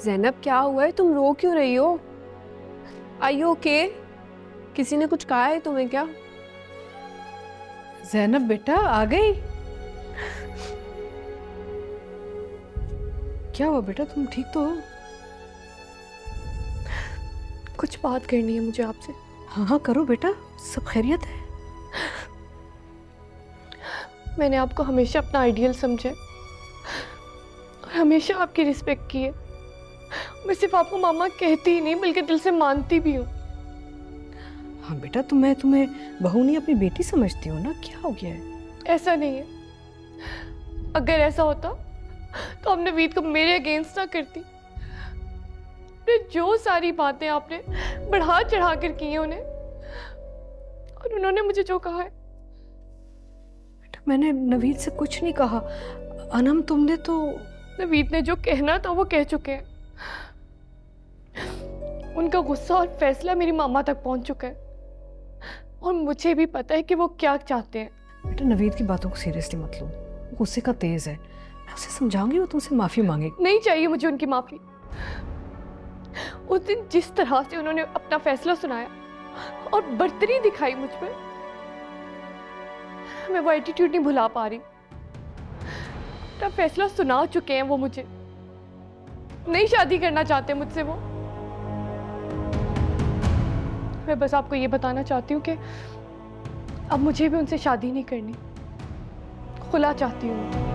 ज़ैनब क्या हुआ है, तुम रो क्यों रही हो? Are you okay? किसी ने कुछ कहा है तुम्हें क्या? ज़ैनब बेटा आ गई। क्या हुआ बेटा, तुम ठीक तो हो? कुछ बात करनी है मुझे आपसे। हाँ हाँ करो बेटा, सब खैरियत है? मैंने आपको हमेशा अपना आइडियल समझा है और हमेशा आपकी रिस्पेक्ट की है। मैं सिर्फ आपको मामा कहती ही नहीं बल्कि दिल से मानती भी हूँ। हाँ बेटा, मैं तुम्हें बहू नहीं अपनी बेटी समझती हूँ ना। क्या हो गया है? ऐसा नहीं है, अगर ऐसा होता तो आप नवीद को मेरे अगेंस्ट ना करती। जो सारी बातें आपने बढ़ा चढ़ा कर की हैं उन्हें, और उन्होंने मुझे जो कहा है। बेटा मैंने नवीद से कुछ नहीं कहा। अनम तुमने तो नवीद ने जो कहना था वो कह चुके हैं। उनका गुस्सा और फैसला मेरी मामा तक पहुंच चुका है और मुझे भी पता है कि वो क्या चाहते हैं। बेटा नवीद की बातों को सीरियसली मत लो, वो गुस्से का तेज है। मैं उसे समझाऊंगी, वो तुमसे माफी मांगेगी। नहीं चाहिए मुझे उनकी माफी। उस दिन जिस तरह से उन्होंने अपना फैसला सुनाया और बर्तरी दिखाई मुझ पर, मैं वो एटीट्यूड नहीं भुला पा रही। अपना फैसला सुना चुके हैं वो मुझे, नहीं शादी करना चाहते मुझसे वो। मैं बस आपको ये बताना चाहती हूँ कि अब मुझे भी उनसे शादी नहीं करनी, खुला चाहती हूँ।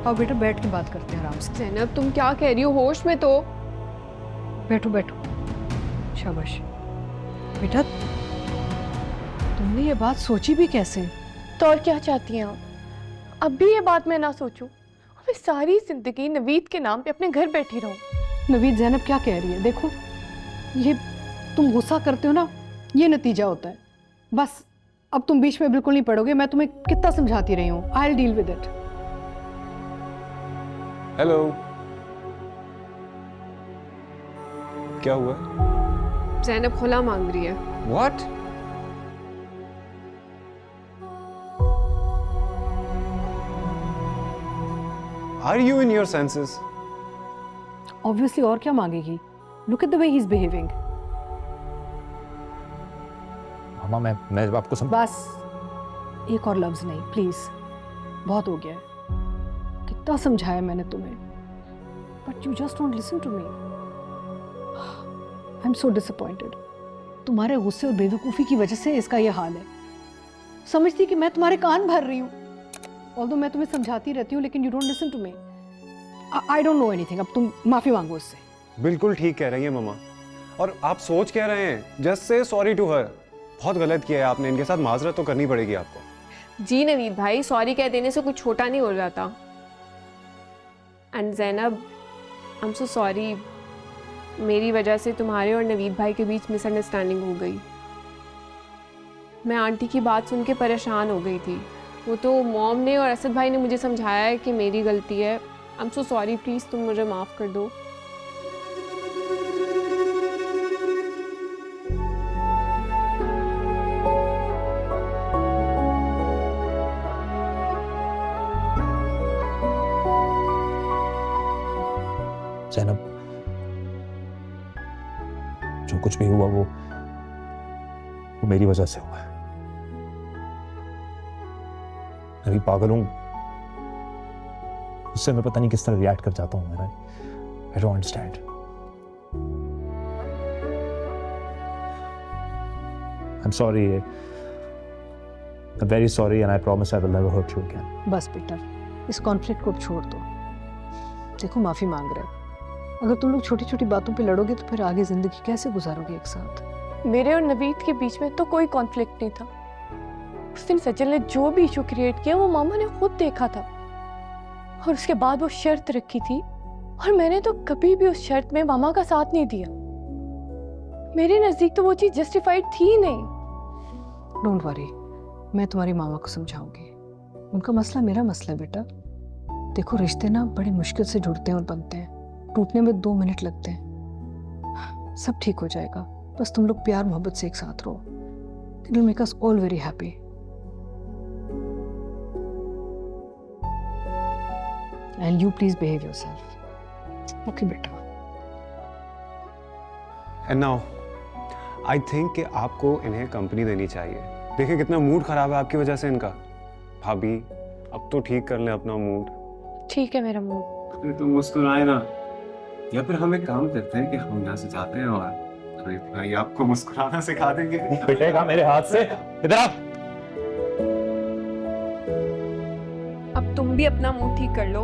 आओ बेटा बैठ के बात करते हैं आराम से। ज़ैनब तुम क्या कह रही हो, होश में तो। बैठो बैठो, शाबाश। बेटा तुमने ये बात सोची भी कैसे? तो और क्या चाहती हैं आप? अब भी ये बात मैं ना सोचूं और मैं सारी जिंदगी नवीद के नाम पे अपने घर बैठी रहूं। नवीद ज़ैनब क्या कह रही है देखो, ये तुम गुस्सा करते हो ना, ये नतीजा होता है। बस अब तुम बीच में बिल्कुल नहीं पड़ोगे। मैं तुम्हें कितना समझाती रही हूँ। I will deal with it. Hello, क्या हुआ? ज़ैनब खुला मांग रही है। What? Are you in your senses? Obviously, और क्या मांगेगी? Look at the way he is behaving. मामा मैं आपको बस एक और लफ्ज नहीं प्लीज, बहुत हो गया है। कितना समझाया मैंने तुम्हें, but you just don't listen to me. I am so disappointed. तुम्हारे गुस्से और बेवकूफ़ी की वजह से इसका ये हाल है। समझती कि मैं तुम्हारे कान भर रही हूँ, ऑल्दो मैं तुम्हें समझाती रहती हूँ, लेकिन you don't listen to me. I don't know anything. अब तुम माफी मांगो उससे। बिल्कुल ठीक कह रही है मामा। और आप सोच कह रहे हैं, just say sorry to her. बहुत गलत किया है आपने, इनके साथ माजरत तो करनी पड़ेगी आपको। जी नवीद भाई, सॉरी कह देने से कुछ छोटा नहीं हो जाता। And Zainab I am so sorry, मेरी वजह से तुम्हारे और नवीद भाई के बीच मिसअंडरस्टैंडिंग हो गई। मैं आंटी की बात सुन के परेशान हो गई थी। वो तो मॉम ने और असद भाई ने मुझे समझाया है कि मेरी गलती है। आई एम सो सॉरी, प्लीज़ तुम मुझे माफ़ कर दो। ज़ैनब, जो कुछ भी हुआ वो मेरी वजह से हुआ है। मैं भी पागल हूं, उससे मैं पता नहीं किस तरह रिएक्ट कर जाता हूं। I don't understand. I am sorry, I am very sorry and I promise I will never hurt you again. बस बेटा, इस कॉन्फ्लिक्ट को छोड़ दो। देखो माफी मांग रहे, अगर तुम लोग छोटी छोटी बातों पे लड़ोगे तो फिर आगे जिंदगी कैसे गुजारोगे एक साथ? मेरे और नवीद के बीच में तो कोई कॉन्फ्लिक्ट नहीं था। उस दिन सजल ने जो भी इशू क्रिएट किया वो मामा ने खुद देखा था, और उसके बाद वो शर्त रखी थी और मैंने तो कभी भी उस शर्त में मामा का साथ नहीं दिया। मेरे नजदीक तो वो चीज जस्टिफाइड थी ही नहीं। डोंट वरी, मैं तुम्हारी मामा को समझाऊंगी। उनका मसला मेरा मसला है बेटा। देखो रिश्ते ना बड़े मुश्किल से जुड़ते हैं और बनते हैं, टूटने में 2 मिनट लगते हैं। सब ठीक हो जाएगा, बस तुम लोग प्यार मोहब्बत से एक साथ रहो। It will make us all very happy. And you please behave yourself. Okay बेटा। एंड नाउ आई थिंक कि आपको इन्हें कंपनी देनी चाहिए। देखिए कितना मूड खराब है आपकी वजह से इनका। भाभी अब तो ठीक कर लें अपना मूड। ठीक है मेरा मूड। अरे तो मुस्कुराए ना, या फिर हम एक काम करते हैं कि हम यहाँ से जाते हैं और भाई आपको मुस्कुराना सिखा देंगे। पिटेगा मेरे हाथ से। इधर आ। अब तुम भी अपना मूड ठीक कर लो